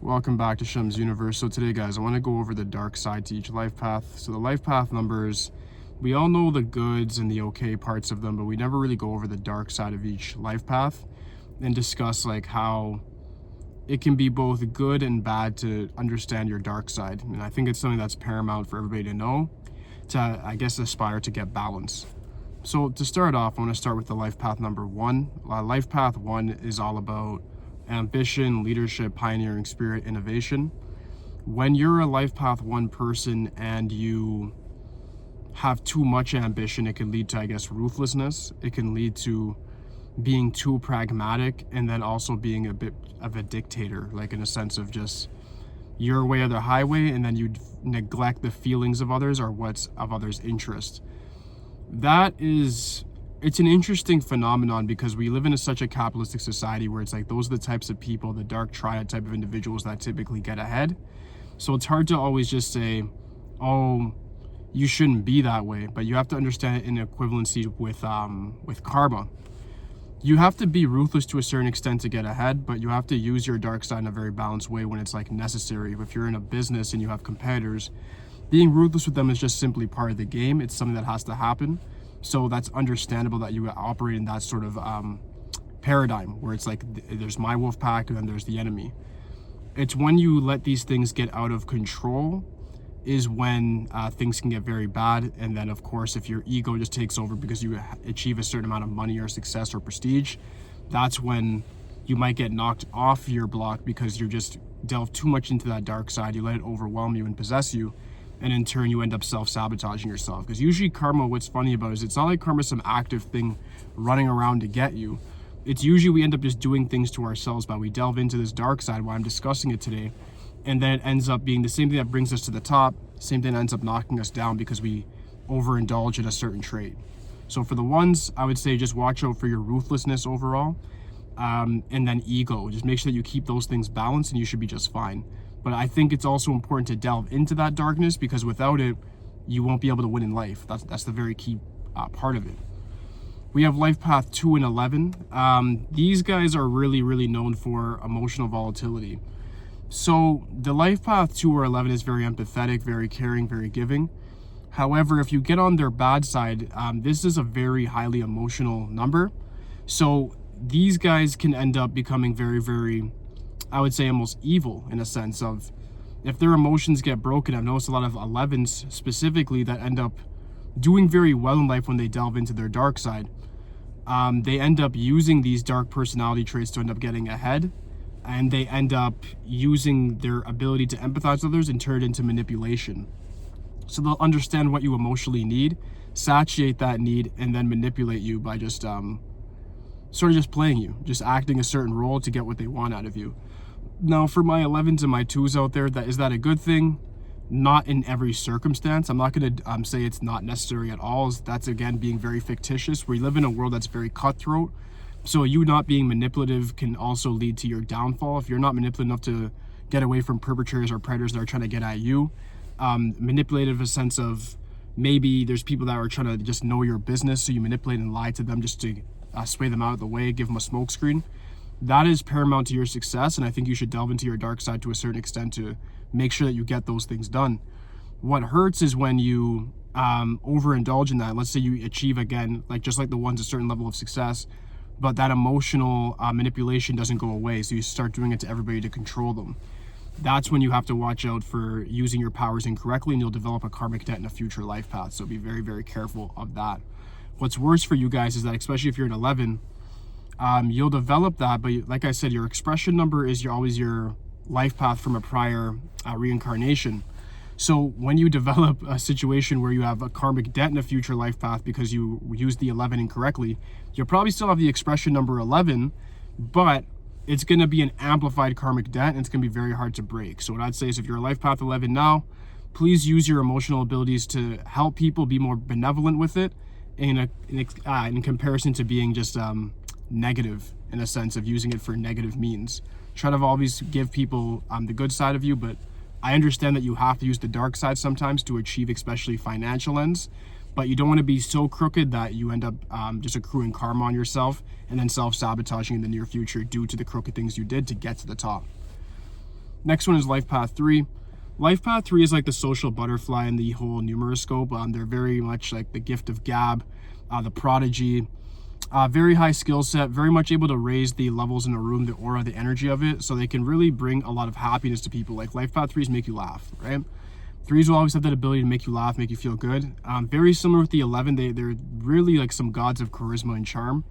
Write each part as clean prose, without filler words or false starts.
Welcome back to Shem's Universe. So today, guys, I want to go over the dark side to each life path. So the life path numbers, we all know the goods and the okay parts of them, but we never really go over the dark side of each life path and discuss like how it can be both good and bad to understand your dark side. And I think it's something that's paramount for everybody to know, to, I guess, aspire to get balance. So to start off, I want to start with the life path number 1. Life path 1 is all about ambition, leadership, pioneering spirit, innovation. When you're a life path 1 person and you have too much ambition, it can lead to, I guess, ruthlessness. It can lead to being too pragmatic, and then also being a bit of a dictator, like in a sense of just your way or the highway, and then you neglect the feelings of others or what's of others' interest. It's an interesting phenomenon because we live in such a capitalistic society where it's like those are the types of people, the dark triad type of individuals that typically get ahead. So it's hard to always just say, oh, you shouldn't be that way, but you have to understand it in equivalency with karma. You have to be ruthless to a certain extent to get ahead, but you have to use your dark side in a very balanced way when it's like necessary. If you're in a business and you have competitors, being ruthless with them is just simply part of the game. It's something that has to happen. So that's understandable that you operate in that sort of paradigm where it's like there's my wolf pack and then there's the enemy. It's when you let these things get out of control is when things can get very bad. And then of course, if your ego just takes over because you achieve a certain amount of money or success or prestige, that's when you might get knocked off your block because you're just delved too much into that dark side. You let it overwhelm you and possess you. And in turn, you end up self-sabotaging yourself. Because usually karma, what's funny about it is it's not like karma's some active thing running around to get you. It's usually we end up just doing things to ourselves, but we delve into this dark side while I'm discussing it today. And then it ends up being the same thing that brings us to the top, same thing that ends up knocking us down because we overindulge in a certain trait. So for the ones, I would say just watch out for your ruthlessness overall. And then ego, just make sure that you keep those things balanced and you should be just fine. But I think it's also important to delve into that darkness because without it, you won't be able to win in life. That's the very key part of it. We have life path 2 and 11. These guys are really, really known for emotional volatility. So the life path 2 or 11 is very empathetic, very caring, very giving. However, if you get on their bad side, this is a very highly emotional number. So these guys can end up becoming very, very, I would say almost evil in a sense of if their emotions get broken. I've noticed a lot of 11s specifically that end up doing very well in life when they delve into their dark side. They end up using these dark personality traits to end up getting ahead, and they end up using their ability to empathize with others and turn it into manipulation. So they'll understand what you emotionally need, satiate that need, and then manipulate you by just sort of just playing you, just acting a certain role to get what they want out of you. Now, for my 11s and my 2s out there, is that a good thing? Not in every circumstance. I'm not going to say it's not necessary at all. That's, again, being very fictitious. We live in a world that's very cutthroat. So you not being manipulative can also lead to your downfall. If you're not manipulative enough to get away from perpetrators or predators that are trying to get at you, manipulative in a sense of maybe there's people that are trying to just know your business, so you manipulate and lie to them just to sway them out of the way, give them a smokescreen. That is paramount to your success, and I think you should delve into your dark side to a certain extent to make sure that you get those things done. What hurts is when you overindulge in that. Let's say you achieve, again, like just like the ones, a certain level of success, but that emotional manipulation doesn't go away, so you start doing it to everybody to control them. That's when you have to watch out for using your powers incorrectly, and you'll develop a karmic debt in a future life path, so be very, very careful of that. What's worse for you guys is that, especially if you're an 11, you'll develop that, but like I said, your expression number is always your life path from a prior reincarnation. So when you develop a situation where you have a karmic debt in a future life path because you used the 11 incorrectly, you'll probably still have the expression number 11, but it's going to be an amplified karmic debt, and it's going to be very hard to break. So what I'd say is if you're a life path 11 now, please use your emotional abilities to help people, be more benevolent with it in comparison to being just negative in a sense of using it for negative means. Try to always give people the good side of you, but I understand that you have to use the dark side sometimes to achieve especially financial ends, but you don't want to be so crooked that you end up just accruing karma on yourself and then self-sabotaging in the near future due to the crooked things you did to get to the top. Next one is LifePath 3. LifePath 3 is like the social butterfly in the whole numeroscope. They're very much like the gift of gab, the prodigy, very high skill set, very much able to raise the levels in a room, the aura, the energy of it, so they can really bring a lot of happiness to people. Like LifePath 3s make you laugh, right? 3s will always have that ability to make you laugh, make you feel good. Very similar with the 11, they're really like some gods of charisma and charm.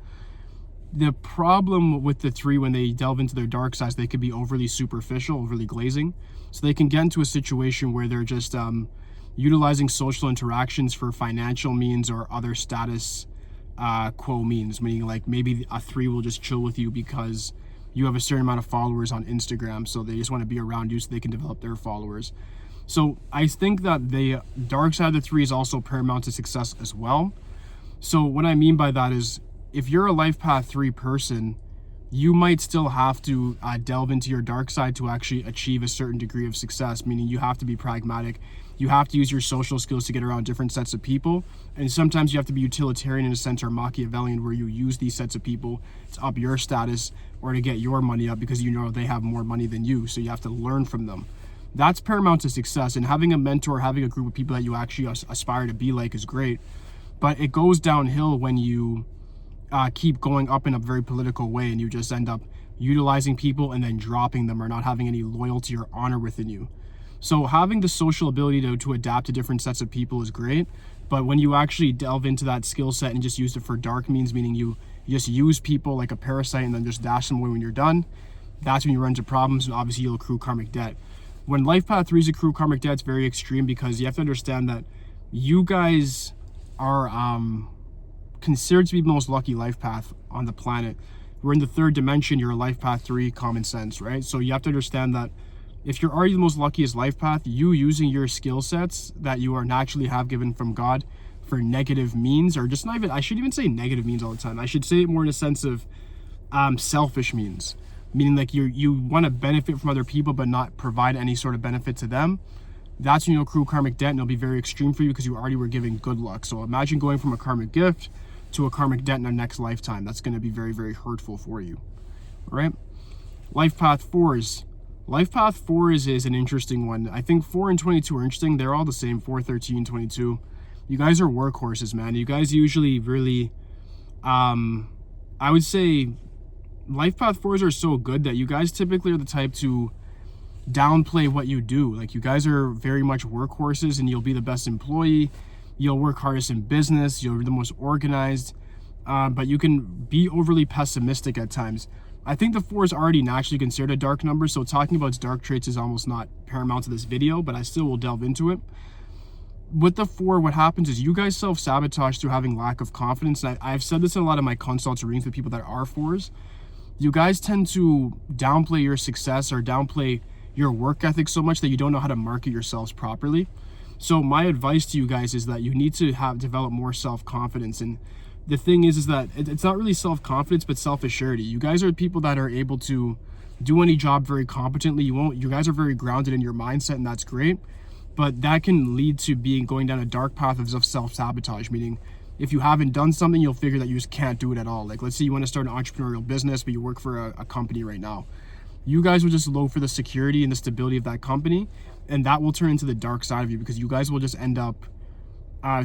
The problem with the 3, when they delve into their dark sides, they could be overly superficial, overly glazing. So they can get into a situation where they're just utilizing social interactions for financial means or other status quo means, meaning like maybe a 3 will just chill with you because you have a certain amount of followers on Instagram, so they just want to be around you so they can develop their followers. So I think that the dark side of the 3 is also paramount to success as well. So what I mean by that is, if you're a LifePath 3 person, you might still have to delve into your dark side to actually achieve a certain degree of success, meaning you have to be pragmatic. You have to use your social skills to get around different sets of people. And sometimes you have to be utilitarian in a sense, or Machiavellian, where you use these sets of people to up your status or to get your money up because you know they have more money than you. So you have to learn from them. That's paramount to success. And having a mentor, having a group of people that you actually aspire to be like is great. But it goes downhill when you keep going up in a very political way and you just end up utilizing people and then dropping them or not having any loyalty or honor within you. So having the social ability to adapt to different sets of people is great, but when you actually delve into that skill set and just use it for dark means, meaning you just use people like a parasite and then just dash them away when you're done, that's when you run into problems, and obviously you'll accrue karmic debt. When LifePath 3s accrue karmic debt, it's very extreme because you have to understand that you guys are considered to be the most lucky life path on the planet. We're in the 3rd dimension, you're a LifePath 3, common sense, right? So you have to understand that if you're already the most luckiest life path, you using your skill sets that you are naturally have given from God for negative means, or just not even, I shouldn't even say negative means all the time. I should say it more in a sense of selfish means, meaning like you want to benefit from other people but not provide any sort of benefit to them. That's when you'll accrue karmic debt, and it'll be very extreme for you because you already were giving good luck. So imagine going from a karmic gift to a karmic debt in the next lifetime. That's going to be very, very hurtful for you. All right. LifePath 4s. LifePath 4s is an interesting one. I think 4 and 22 are interesting. They're all the same, 4, 13, 22. You guys are workhorses, man. You guys usually really, I would say LifePath 4s are so good that you guys typically are the type to downplay what you do. Like, you guys are very much workhorses, and you'll be the best employee. You'll work hardest in business. You're the most organized, but you can be overly pessimistic at times. I think the 4 is already naturally considered a dark number, so talking about its dark traits is almost not paramount to this video, but I still will delve into it. With the 4, what happens is you guys self-sabotage through having lack of confidence. And I've said this in a lot of my consults or readings with people that are 4s. You guys tend to downplay your success or downplay your work ethic so much that you don't know how to market yourselves properly. So my advice to you guys is that you need to develop more self-confidence. And the thing is that it's not really self-confidence, but self-assurity. You guys are people that are able to do any job very competently. You guys are very grounded in your mindset, and that's great. But that can lead to going down a dark path of self-sabotage, meaning if you haven't done something, you'll figure that you just can't do it at all. Like, let's say you want to start an entrepreneurial business, but you work for a company right now. You guys will just look for the security and the stability of that company, and that will turn into the dark side of you because you guys will just end up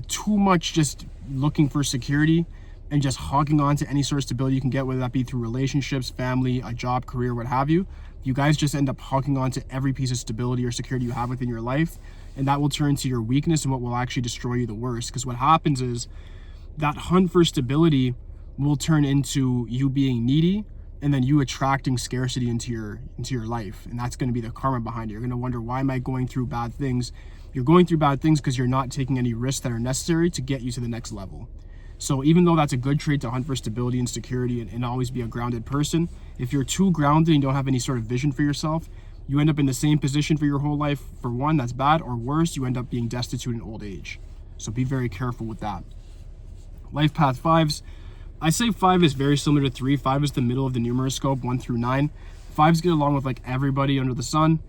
too much just looking for security and just hogging on to any sort of stability you can get, whether that be through relationships, family, a job, career, what have you. You guys just end up hogging on to every piece of stability or security you have within your life, and that will turn to your weakness and what will actually destroy you the worst. Because what happens is that hunt for stability will turn into you being needy, and then you attracting scarcity into your life, and that's going to be the karma behind it. You're going to wonder, why am I going through bad things? You're going through bad things because you're not taking any risks that are necessary to get you to the next level. So even though that's a good trait to hunt for stability and security and always be a grounded person, if you're too grounded and don't have any sort of vision for yourself, you end up in the same position for your whole life. For one, that's bad, or worse, you end up being destitute in old age. So be very careful with that. LifePath 5s. I say 5 is very similar to 3. 5 is the middle of the numeroscope, 1 through 9. 5s get along with like everybody under the sun.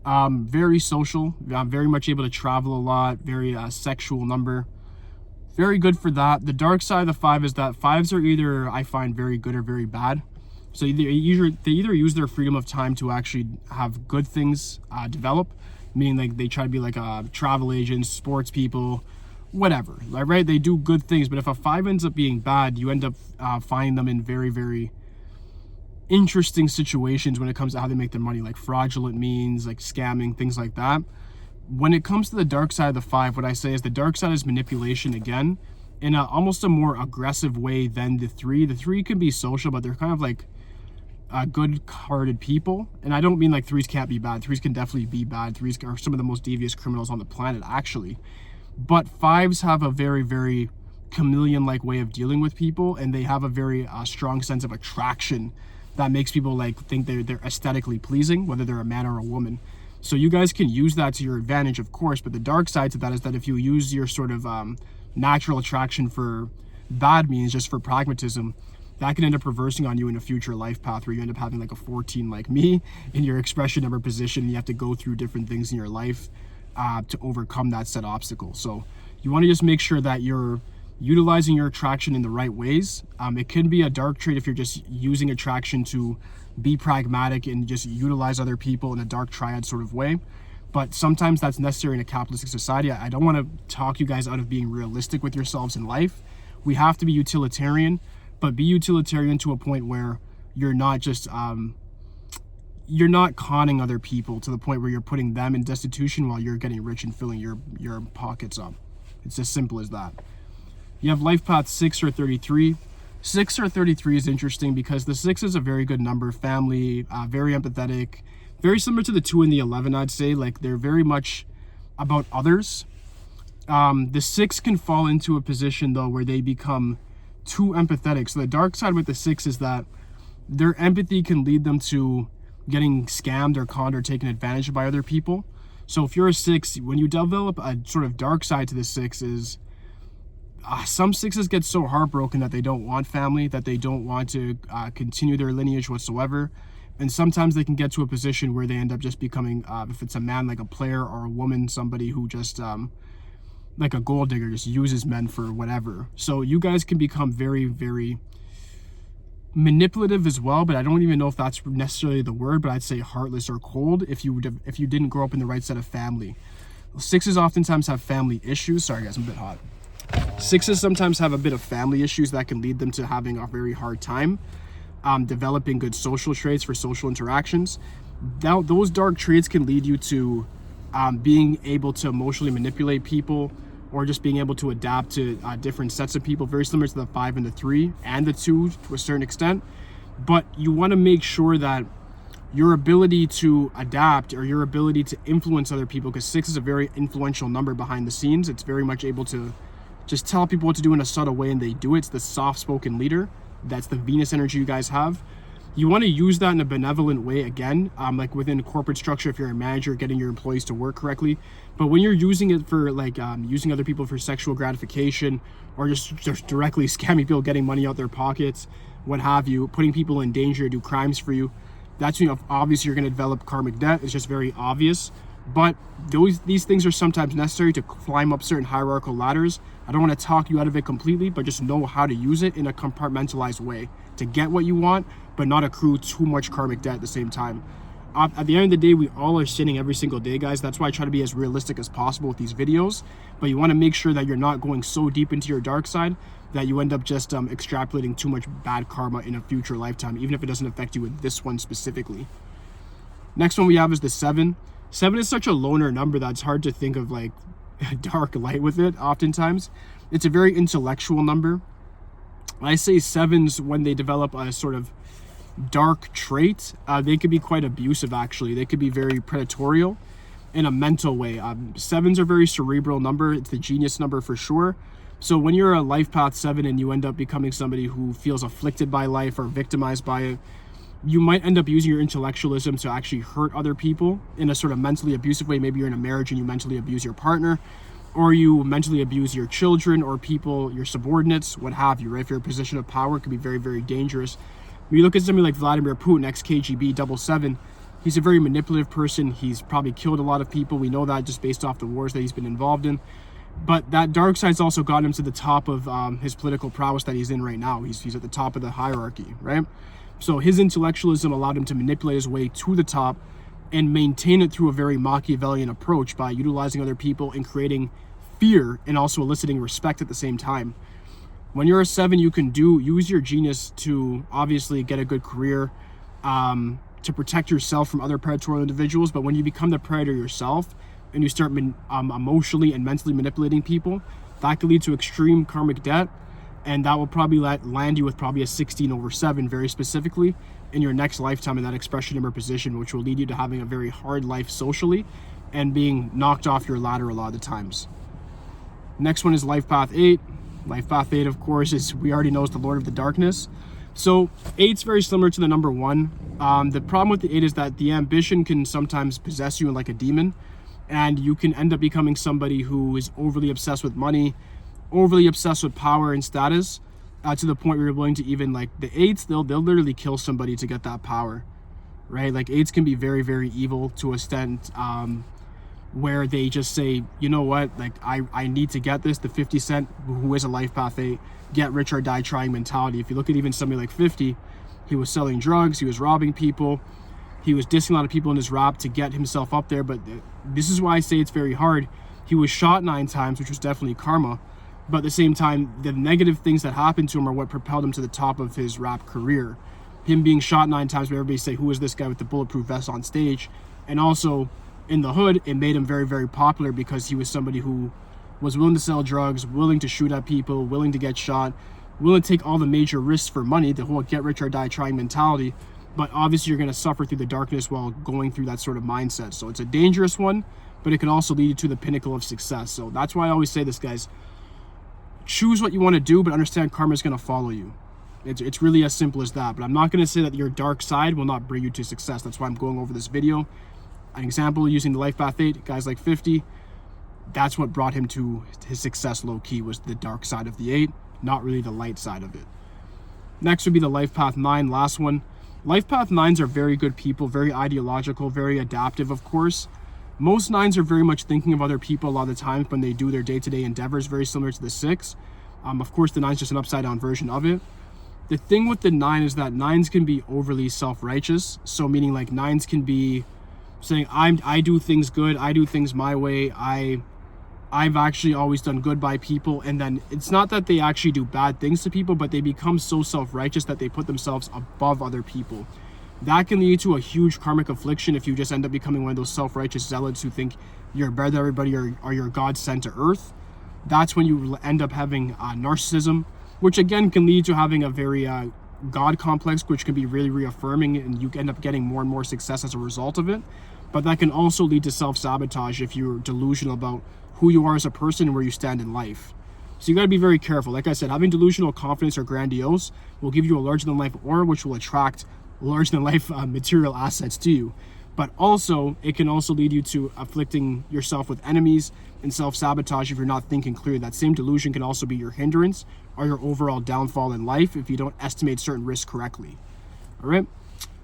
Very social, very much able to travel a lot, very sexual number. Very good for that. The dark side of the 5 is that 5s are either, I find, very good or very bad. So they either use their freedom of time to actually have good things develop, meaning like they try to be like travel agents, sports people, whatever, right? They do good things, but if a 5 ends up being bad, you end up finding them in very, very interesting situations when it comes to how they make their money, like fraudulent means, like scamming, things like that. When it comes to the dark side of the 5, what I say is the dark side is manipulation again, in almost a more aggressive way than the 3. The 3 can be social, but they're kind of like good-hearted people. And I don't mean like 3s can't be bad. 3s can definitely be bad. 3s are some of the most devious criminals on the planet, actually. But 5s have a very, very chameleon-like way of dealing with people, and they have a very strong sense of attraction that makes people like think they're aesthetically pleasing, whether they're a man or a woman. So you guys can use that to your advantage, of course, but the dark side to that is that if you use your sort of natural attraction for bad means, just for pragmatism, that can end up reversing on you in a future life path where you end up having like a 14 like me in your expression number position. And you have to go through different things in your life to overcome that set obstacle. So you want to just make sure that you're utilizing your attraction in the right ways. It can be a dark trait if you're just using attraction to be pragmatic and just utilize other people in a dark triad sort of way. But sometimes that's necessary in a capitalistic society. I don't want to talk you guys out of being realistic with yourselves in life. We have to be utilitarian, but be utilitarian to a point where you're not just you're not conning other people to the point where you're putting them in destitution while you're getting rich and filling your pockets up. It's as simple as that. You have LifePath 6 or 33. 6 or 33 is interesting because the 6 is a very good number. Family, very empathetic, very similar to the 2 and the 11, I'd say. Like, they're very much about others. The 6 can fall into a position, though, where they become too empathetic. So the dark side with the 6 is that their empathy can lead them to getting scammed or conned or taken advantage of by other people. So if you're a 6, when you develop a sort of dark side to the 6 is some 6s get so heartbroken that they don't want family, that they don't want to continue their lineage whatsoever. And sometimes they can get to a position where they end up just becoming, if it's a man, like a player, or a woman, somebody who just, like a gold digger, just uses men for whatever. So you guys can become very, very manipulative as well, but I don't even know if that's necessarily the word, but I'd say heartless or cold if you didn't grow up in the right set of family. 6s oftentimes have family issues. Sorry guys, I'm a bit hot. 6s sometimes have a bit of family issues that can lead them to having a very hard time developing good social traits for social interactions. Now, those dark traits can lead you to being able to emotionally manipulate people, or just being able to adapt to different sets of people, very similar to the 5 and the 3 and the 2 to a certain extent. But you want to make sure that your ability to adapt, or your ability to influence other people, because 6 is a very influential number behind the scenes. It's very much able to just tell people what to do in a subtle way, and they do it. It's the soft-spoken leader. That's the Venus energy you guys have. You want to use that in a benevolent way, again, like within corporate structure, if you're a manager, getting your employees to work correctly. But when you're using it for like using other people for sexual gratification, or just directly scamming people, getting money out their pockets, what have you, putting people in danger to do crimes for you, that's when obviously you're going to develop karmic debt. It's just very obvious. But these things are sometimes necessary to climb up certain hierarchical ladders. I don't want to talk you out of it completely, but just know how to use it in a compartmentalized way to get what you want, but not accrue too much karmic debt at the same time. At the end of the day, we all are sinning every single day, guys. That's why I try to be as realistic as possible with these videos. But you want to make sure that you're not going so deep into your dark side that you end up just extrapolating too much bad karma in a future lifetime, even if it doesn't affect you with this one specifically. Next one we have is the 7. 7 is such a loner number that it's hard to think of like dark light with it oftentimes. It's a very intellectual number. I say 7s, when they develop a sort of dark trait, they could be quite abusive, actually. They could be very predatorial in a mental way. 7s are very cerebral number. It's the genius number for sure. So when you're a life path 7 and you end up becoming somebody who feels afflicted by life or victimized by it, you might end up using your intellectualism to actually hurt other people in a sort of mentally abusive way. Maybe you're in a marriage and you mentally abuse your partner, or you mentally abuse your children or people, your subordinates, what have you, right? If you're in a position of power, it can be very, very dangerous. When you look at somebody like Vladimir Putin, ex-KGB, 777, he's a very manipulative person. He's probably killed a lot of people. We know that just based off the wars that he's been involved in. But that dark side's also gotten him to the top of his political prowess that he's in right now. He's at the top of the hierarchy, right? So his intellectualism allowed him to manipulate his way to the top and maintain it through a very Machiavellian approach by utilizing other people and creating fear and also eliciting respect at the same time. When you're a 7, you can use your genius to obviously get a good career, to protect yourself from other predatory individuals. But when you become the predator yourself and you start emotionally and mentally manipulating people, that can lead to extreme karmic debt, and that will probably land you with probably a 16/7 very specifically in your next lifetime in that expression number position, which will lead you to having a very hard life socially and being knocked off your ladder a lot of the times. Next one is LifePath 8. LifePath 8, of course, we already know is the Lord of the Darkness. So 8's very similar to the number 1. The problem with the 8 is that the ambition can sometimes possess you like a demon, and you can end up becoming somebody who is overly obsessed with money, overly obsessed with power and status, to the point where you're willing to even, like the 8s, they'll literally kill somebody to get that power, right? Like 8s can be very, very evil to a extent, where they just say, you know what, like I need to get this. The 50 Cent, who is a LifePath 8, get rich or die trying mentality. If you look at even somebody like 50, he was selling drugs, he was robbing people, he was dissing a lot of people in his rap to get himself up there. But this is why I say it's very hard. He was shot 9 times, which was definitely karma. But at the same time, the negative things that happened to him are what propelled him to the top of his rap career. Him being shot 9 times, where everybody say, who is this guy with the bulletproof vest on stage? And also in the hood, it made him very, very popular because he was somebody who was willing to sell drugs, willing to shoot at people, willing to get shot, willing to take all the major risks for money, the whole get rich or die trying mentality. But obviously you're going to suffer through the darkness while going through that sort of mindset. So it's a dangerous one, but it can also lead you to the pinnacle of success. So that's why I always say this, guys. Choose what you want to do, but understand karma is going to follow you. It's really as simple as that. But I'm not going to say that your dark side will not bring you to success. That's why I'm going over this video. An example using the LifePath 8, guys like 50, that's what brought him to his success low-key, was the dark side of the 8, not really the light side of it. Next would be the LifePath 9, last one. LifePath 9s are very good people, very ideological, very adaptive, of course. Most 9s are very much thinking of other people a lot of the times when they do their day-to-day endeavors, very similar to the 6. Of course, the 9's just an upside-down version of it. The thing with the 9 is that 9s can be overly self-righteous. So meaning like 9s can be saying, I do things good, I do things my way, I've actually always done good by people. And then it's not that they actually do bad things to people, but they become so self-righteous that they put themselves above other people. That can lead to a huge karmic affliction if you just end up becoming one of those self-righteous zealots who think you're better than everybody, or you're God sent to earth. That's when you end up having narcissism, which again can lead to having a very God complex, which can be really reaffirming, and you end up getting more and more success as a result of it. But that can also lead to self-sabotage if you're delusional about who you are as a person and where you stand in life. So you got to be very careful. Like I said, having delusional confidence or grandiose will give you a larger-than-life aura, which will attract larger-than-life material assets to you. But also, it can also lead you to afflicting yourself with enemies and self-sabotage if you're not thinking clearly. That same delusion can also be your hindrance or your overall downfall in life if you don't estimate certain risks correctly. All right?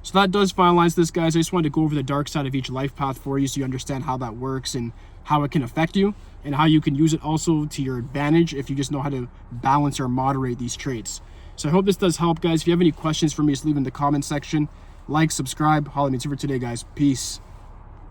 So that does finalize this, guys. I just wanted to go over the dark side of each life path for you so you understand how that works and how it can affect you and how you can use it also to your advantage if you just know how to balance or moderate these traits. So I hope this does help, guys. If you have any questions for me, just leave in the comment section. Like, subscribe. Holla at me for today, guys. Peace.